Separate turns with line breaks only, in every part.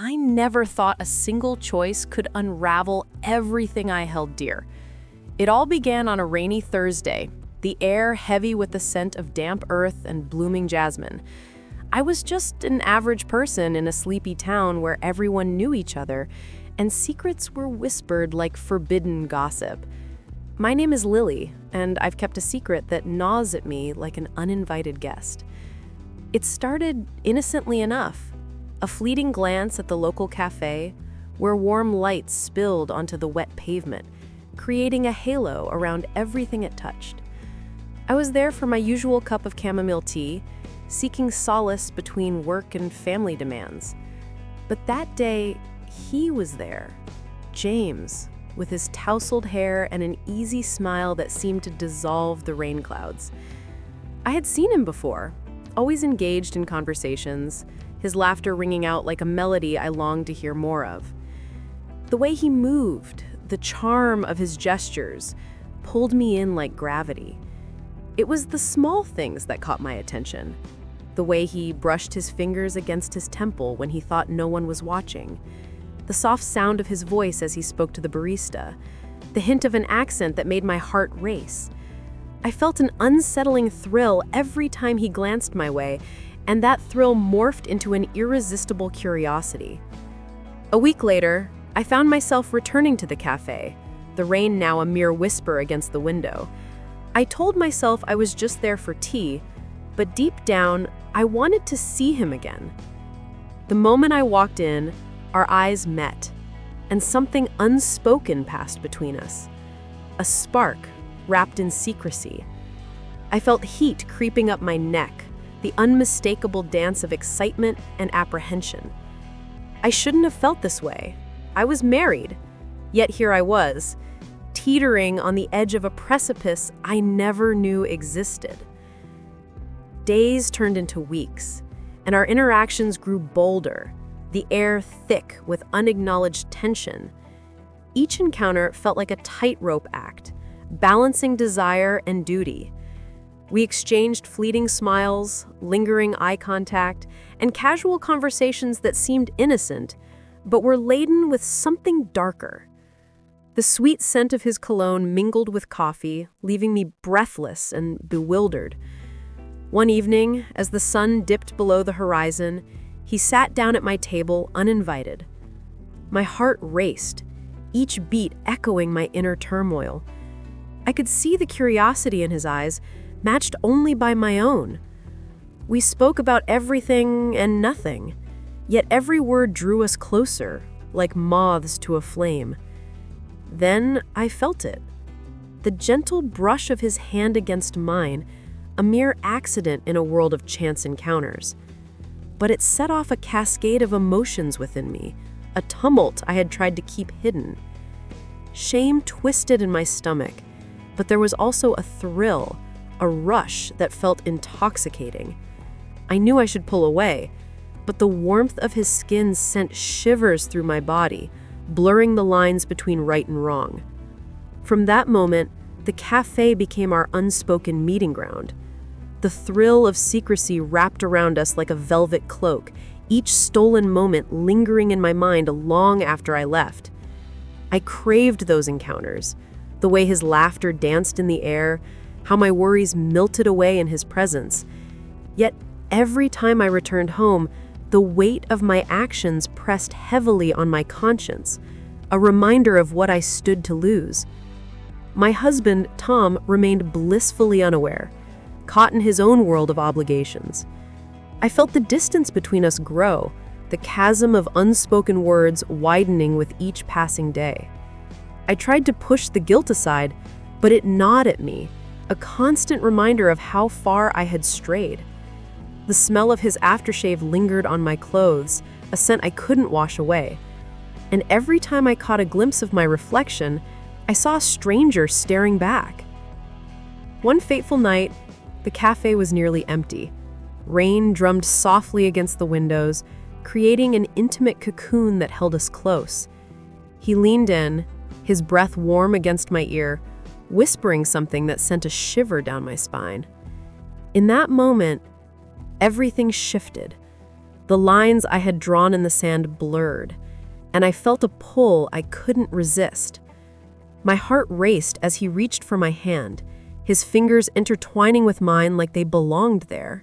I never thought a single choice could unravel everything I held dear. It all began on a rainy Thursday, the air heavy with the scent of damp earth and blooming jasmine. I was just an average person in a sleepy town where everyone knew each other, and secrets were whispered like forbidden gossip. My name is Lily, and I've kept a secret that gnaws at me like an uninvited guest. It started innocently enough, a fleeting glance at the local café, where warm lights spilled onto the wet pavement, creating a halo around everything it touched. I was there for my usual cup of chamomile tea, seeking solace between work and family demands. But that day, he was there. James, with his tousled hair and an easy smile that seemed to dissolve the rain clouds. I had seen him before, always engaged in conversations, his laughter ringing out like a melody I longed to hear more of. The way he moved, the charm of his gestures, pulled me in like gravity. It was the small things that caught my attention. The way he brushed his fingers against his temple when he thought no one was watching. The soft sound of his voice as he spoke to the barista. The hint of an accent that made my heart race. I felt an unsettling thrill every time he glanced my way, and that thrill morphed into an irresistible curiosity. A week later, I found myself returning to the cafe, the rain now a mere whisper against the window. I told myself I was just there for tea, but deep down, I wanted to see him again. The moment I walked in, our eyes met, and something unspoken passed between us. A spark wrapped in secrecy. I felt heat creeping up my neck, the unmistakable dance of excitement and apprehension. I shouldn't have felt this way. I was married, yet here I was, teetering on the edge of a precipice I never knew existed. Days turned into weeks, and our interactions grew bolder, the air thick with unacknowledged tension. Each encounter felt like a tightrope act, balancing desire and duty. We exchanged fleeting smiles, lingering eye contact, and casual conversations that seemed innocent, but were laden with something darker. The sweet scent of his cologne mingled with coffee, leaving me breathless and bewildered. One evening, as the sun dipped below the horizon, he sat down at my table uninvited. My heart raced, each beat echoing my inner turmoil. I could see the curiosity in his eyes, matched only by my own. We spoke about everything and nothing, yet every word drew us closer, like moths to a flame. Then I felt it. The gentle brush of his hand against mine, a mere accident in a world of chance encounters. But it set off a cascade of emotions within me, a tumult I had tried to keep hidden. Shame twisted in my stomach, but there was also a thrill, a rush that felt intoxicating. I knew I should pull away, but the warmth of his skin sent shivers through my body, blurring the lines between right and wrong. From that moment, the cafe became our unspoken meeting ground. The thrill of secrecy wrapped around us like a velvet cloak, each stolen moment lingering in my mind long after I left. I craved those encounters, the way his laughter danced in the air, how my worries melted away in his presence. Yet every time I returned home, the weight of my actions pressed heavily on my conscience, a reminder of what I stood to lose. My husband, Tom, remained blissfully unaware, caught in his own world of obligations. I felt the distance between us grow, the chasm of unspoken words widening with each passing day. I tried to push the guilt aside, but it gnawed at me, a constant reminder of how far I had strayed. The smell of his aftershave lingered on my clothes, a scent I couldn't wash away. And every time I caught a glimpse of my reflection, I saw a stranger staring back. One fateful night, the cafe was nearly empty. Rain drummed softly against the windows, creating an intimate cocoon that held us close. He leaned in, his breath warm against my ear, whispering something that sent a shiver down my spine. In that moment, everything shifted. The lines I had drawn in the sand blurred, and I felt a pull I couldn't resist. My heart raced as he reached for my hand, his fingers intertwining with mine like they belonged there.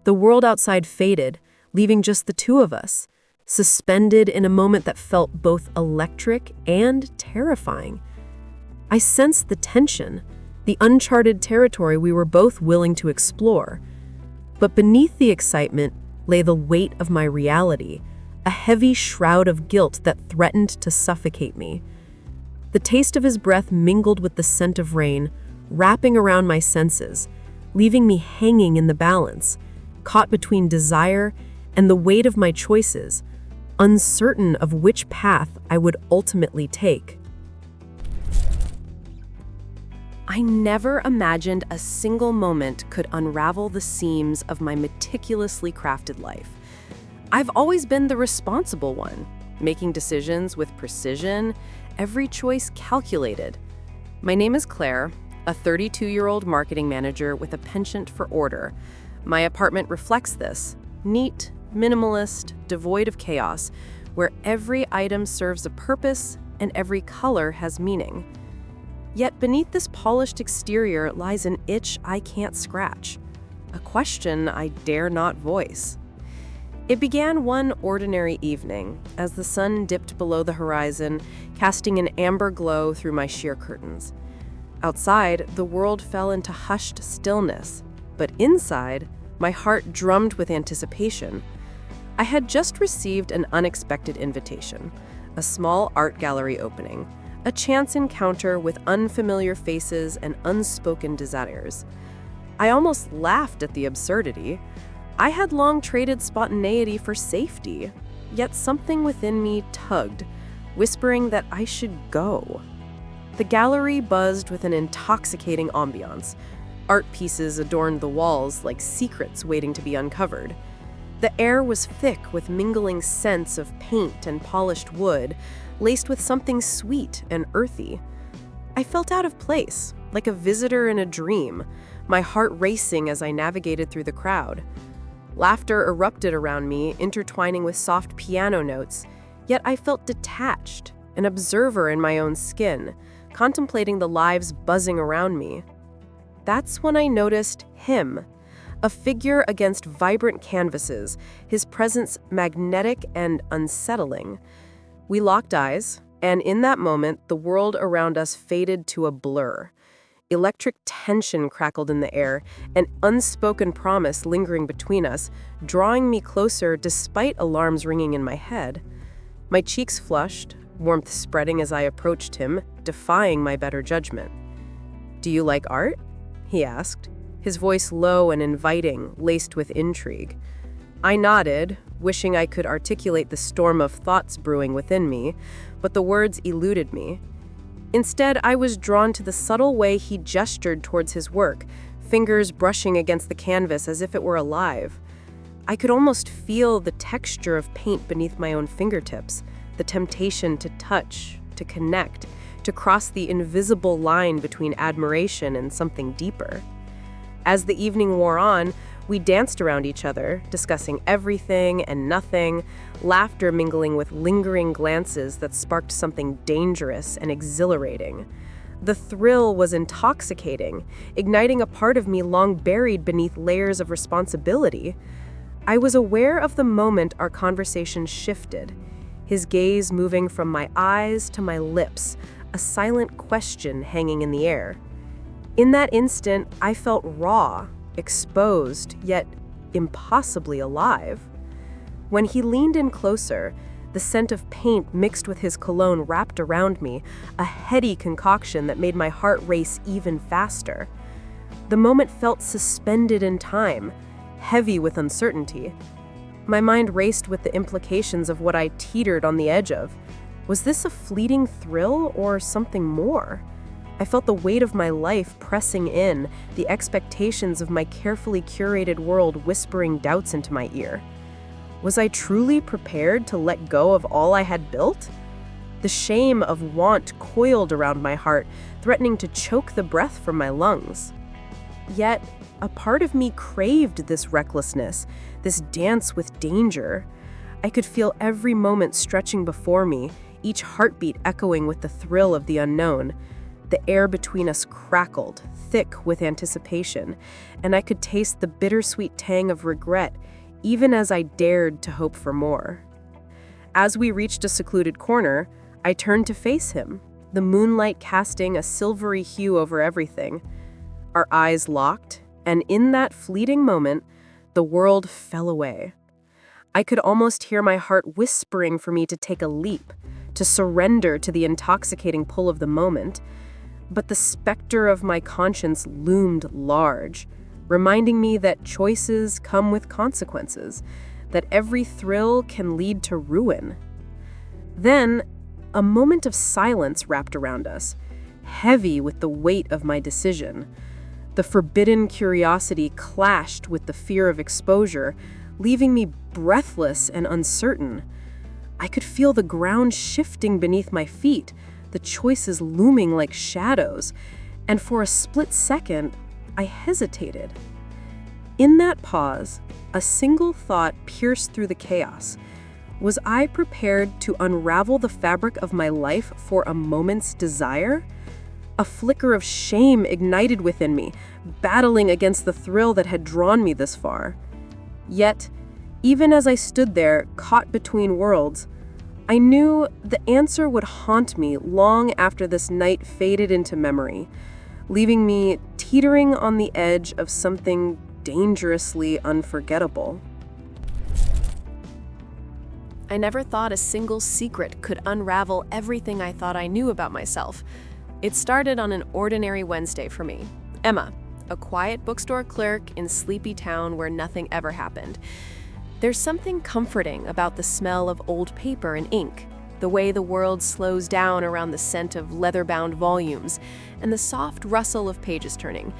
The world outside faded, leaving just the two of us, suspended in a moment that felt both electric and terrifying. I sensed the tension, the uncharted territory we were both willing to explore. But beneath the excitement lay the weight of my reality, a heavy shroud of guilt that threatened to suffocate me. The taste of his breath mingled with the scent of rain, wrapping around my senses, leaving me hanging in the balance, caught between desire and the weight of my choices, uncertain of which path I would ultimately take. I never imagined a single moment could unravel the seams of my meticulously crafted life. I've always been the responsible one, making decisions with precision, every choice calculated. My name is Claire, a 32-year-old marketing manager with a penchant for order. My apartment reflects this: neat, minimalist, devoid of chaos, where every item serves a purpose and every color has meaning. Yet beneath this polished exterior lies an itch I can't scratch, a question I dare not voice. It began one ordinary evening, as the sun dipped below the horizon, casting an amber glow through my sheer curtains. Outside, the world fell into hushed stillness, but inside, my heart drummed with anticipation. I had just received an unexpected invitation, a small art gallery opening, a chance encounter with unfamiliar faces and unspoken desires. I almost laughed at the absurdity. I had long traded spontaneity for safety, yet something within me tugged, whispering that I should go. The gallery buzzed with an intoxicating ambiance. Art pieces adorned the walls like secrets waiting to be uncovered. The air was thick with mingling scents of paint and polished wood, laced with something sweet and earthy. I felt out of place, like a visitor in a dream, my heart racing as I navigated through the crowd. Laughter erupted around me, intertwining with soft piano notes, yet I felt detached, an observer in my own skin, contemplating the lives buzzing around me. That's when I noticed him, a figure against vibrant canvases, his presence magnetic and unsettling. We locked eyes, and in that moment, the world around us faded to a blur. Electric tension crackled in the air, an unspoken promise lingering between us, drawing me closer despite alarms ringing in my head. My cheeks flushed, warmth spreading as I approached him, defying my better judgment. "Do you like art?" he asked, his voice low and inviting, laced with intrigue. I nodded, wishing I could articulate the storm of thoughts brewing within me, but the words eluded me. Instead, I was drawn to the subtle way he gestured towards his work, fingers brushing against the canvas as if it were alive. I could almost feel the texture of paint beneath my own fingertips, the temptation to touch, to connect, to cross the invisible line between admiration and something deeper. As the evening wore on, we danced around each other, discussing everything and nothing, laughter mingling with lingering glances that sparked something dangerous and exhilarating. The thrill was intoxicating, igniting a part of me long buried beneath layers of responsibility. I was aware of the moment our conversation shifted, his gaze moving from my eyes to my lips, a silent question hanging in the air. In that instant, I felt raw, exposed, yet impossibly alive. When he leaned in closer, the scent of paint mixed with his cologne wrapped around me, a heady concoction that made my heart race even faster. The moment felt suspended in time, heavy with uncertainty. My mind raced with the implications of what I teetered on the edge of. Was this a fleeting thrill or something more? I felt the weight of my life pressing in, the expectations of my carefully curated world whispering doubts into my ear. Was I truly prepared to let go of all I had built? The shame of want coiled around my heart, threatening to choke the breath from my lungs. Yet, A part of me craved this recklessness, this dance with danger. I could feel every moment stretching before me, each heartbeat echoing with the thrill of the unknown. The air between us crackled, thick with anticipation, and I could taste the bittersweet tang of regret, even as I dared to hope for more. As we reached a secluded corner, I turned to face him, the moonlight casting a silvery hue over everything. Our eyes locked, and in that fleeting moment, the world fell away. I could almost hear my heart whispering for me to take a leap, to surrender to the intoxicating pull of the moment. But the specter of my conscience loomed large, reminding me that choices come with consequences, that every thrill can lead to ruin. Then, a moment of silence wrapped around us, heavy with the weight of my decision. The forbidden curiosity clashed with the fear of exposure, leaving me breathless and uncertain. I could feel the ground shifting beneath my feet, the choices looming like shadows, and for a split second, I hesitated. In that pause, a single thought pierced through the chaos. Was I prepared to unravel the fabric of my life for a moment's desire? A flicker of shame ignited within me, battling against the thrill that had drawn me this far. Yet, even as I stood there, caught between worlds, I knew the answer would haunt me long after this night faded into memory, leaving me teetering on the edge of something dangerously unforgettable.
I never thought a single secret could unravel everything I thought I knew about myself. It started on an ordinary Wednesday for me. Emma, a quiet bookstore clerk in sleepy town where nothing ever happened. There's something comforting about the smell of old paper and ink, the way the world slows down around the scent of leather-bound volumes, and the soft rustle of pages turning.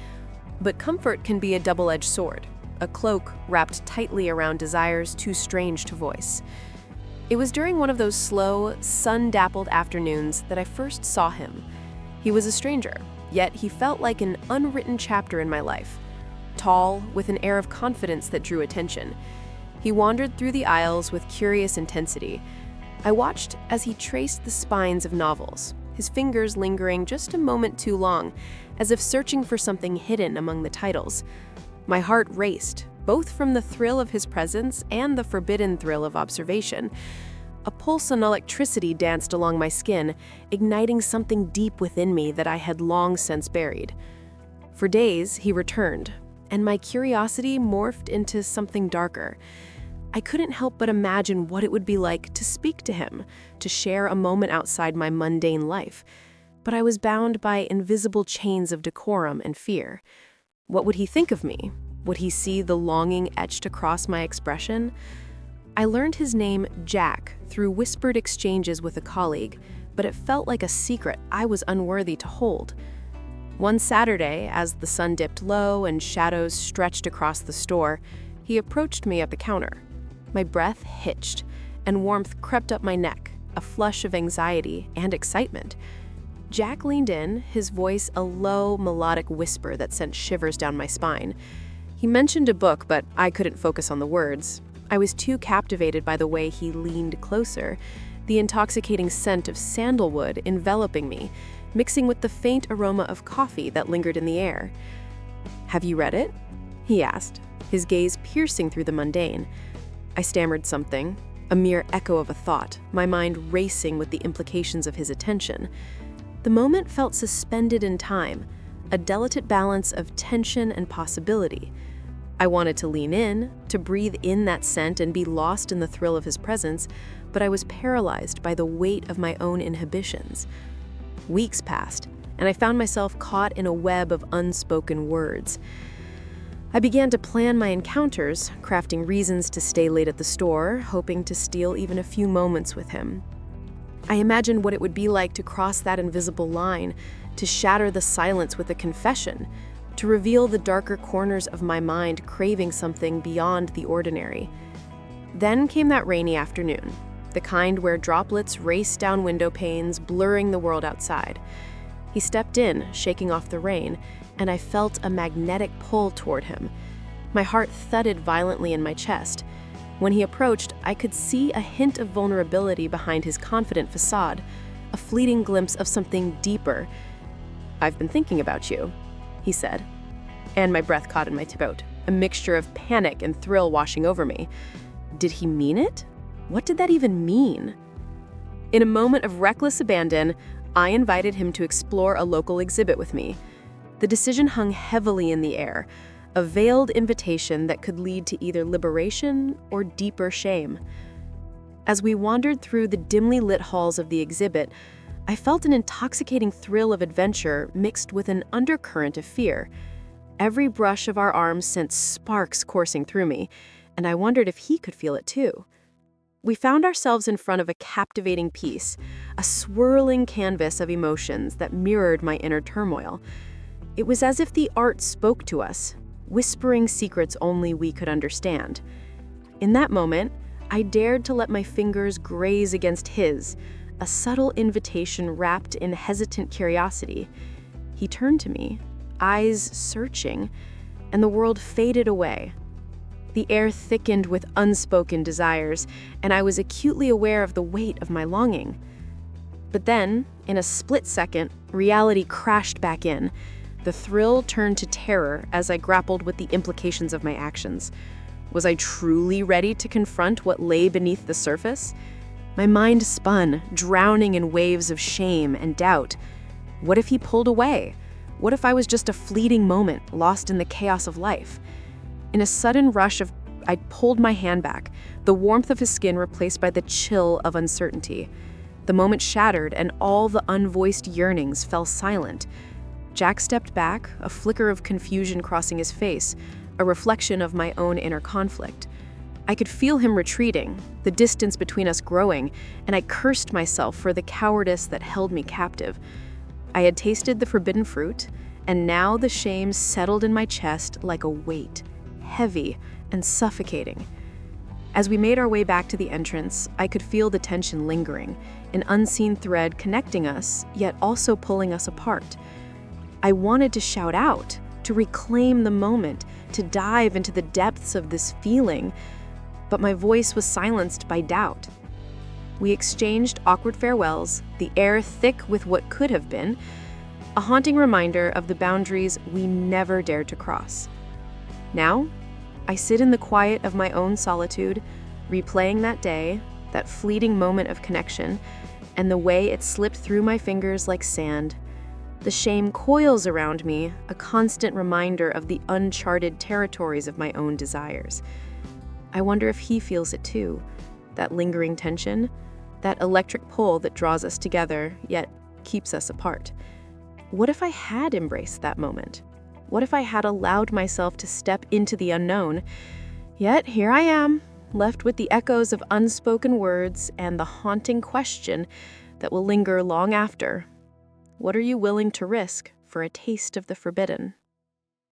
But comfort can be a double-edged sword, a cloak wrapped tightly around desires too strange to voice. It was during one of those slow, sun-dappled afternoons that I first saw him. He was a stranger, yet he felt like an unwritten chapter in my life. Tall, with an air of confidence that drew attention. He wandered through the aisles with curious intensity. I watched as he traced the spines of novels, his fingers lingering just a moment too long, as if searching for something hidden among the titles. My heart raced, both from the thrill of his presence and the forbidden thrill of observation. A pulse of electricity danced along my skin, igniting something deep within me that I had long since buried. For days, he returned, and my curiosity morphed into something darker. I couldn't help but imagine what it would be like to speak to him, to share a moment outside my mundane life. But I was bound by invisible chains of decorum and fear. What would he think of me? Would he see the longing etched across my expression? I learned his name, Jack, through whispered exchanges with a colleague, but it felt like a secret I was unworthy to hold. One Saturday, as the sun dipped low and shadows stretched across the store, he approached me at the counter. My breath hitched, and warmth crept up my neck, a flush of anxiety and excitement. Jack leaned in, his voice a low, melodic whisper that sent shivers down my spine. He mentioned a book, but I couldn't focus on the words. I was too captivated by the way he leaned closer, the intoxicating scent of sandalwood enveloping me, mixing with the faint aroma of coffee that lingered in the air. "Have you read it?" he asked, his gaze piercing through the mundane. I stammered something, a mere echo of a thought, my mind racing with the implications of his attention. The moment felt suspended in time, a delicate balance of tension and possibility. I wanted to lean in, to breathe in that scent and be lost in the thrill of his presence, but I was paralyzed by the weight of my own inhibitions. Weeks passed, and I found myself caught in a web of unspoken words. I began to plan my encounters, crafting reasons to stay late at the store, hoping to steal even a few moments with him. I imagined what it would be like to cross that invisible line, to shatter the silence with a confession, to reveal the darker corners of my mind craving something beyond the ordinary. Then came that rainy afternoon, the kind where droplets raced down window panes, blurring the world outside. He stepped in, shaking off the rain, and I felt a magnetic pull toward him. My heart thudded violently in my chest. When he approached, I could see a hint of vulnerability behind his confident facade, a fleeting glimpse of something deeper. "I've been thinking about you," he said, and my breath caught in my throat, a mixture of panic and thrill washing over me. Did he mean it? What did that even mean? In a moment of reckless abandon, I invited him to explore a local exhibit with me. The decision hung heavily in the air, a veiled invitation that could lead to either liberation or deeper shame. As we wandered through the dimly lit halls of the exhibit, I felt an intoxicating thrill of adventure mixed with an undercurrent of fear. Every brush of our arms sent sparks coursing through me, and I wondered if he could feel it too. We found ourselves in front of a captivating piece, a swirling canvas of emotions that mirrored my inner turmoil. It was as if the art spoke to us, whispering secrets only we could understand. In that moment, I dared to let my fingers graze against his, a subtle invitation wrapped in hesitant curiosity. He turned to me, eyes searching, and the world faded away. The air thickened with unspoken desires, and I was acutely aware of the weight of my longing. But then, in a split second, reality crashed back in. The thrill turned to terror as I grappled with the implications of my actions. Was I truly ready to confront what lay beneath the surface? My mind spun, drowning in waves of shame and doubt. What if he pulled away? What if I was just a fleeting moment, lost in the chaos of life? In a sudden rush I pulled my hand back, the warmth of his skin replaced by the chill of uncertainty. The moment shattered, and all the unvoiced yearnings fell silent. Jack stepped back, a flicker of confusion crossing his face, a reflection of my own inner conflict. I could feel him retreating, the distance between us growing, and I cursed myself for the cowardice that held me captive. I had tasted the forbidden fruit, and now the shame settled in my chest like a weight, heavy and suffocating. As we made our way back to the entrance, I could feel the tension lingering, an unseen thread connecting us, yet also pulling us apart. I wanted to shout out, to reclaim the moment, to dive into the depths of this feeling, but my voice was silenced by doubt. We exchanged awkward farewells, the air thick with what could have been, a haunting reminder of the boundaries we never dared to cross. Now, I sit in the quiet of my own solitude, replaying that day, that fleeting moment of connection, and the way it slipped through my fingers like sand. The shame coils around me, a constant reminder of the uncharted territories of my own desires. I wonder if he feels it too, that lingering tension, that electric pull that draws us together, yet keeps us apart. What if I had embraced that moment? What if I had allowed myself to step into the unknown? Yet here I am, left with the echoes of unspoken words and the haunting question that will linger long after. What are you willing to risk for a taste of the forbidden?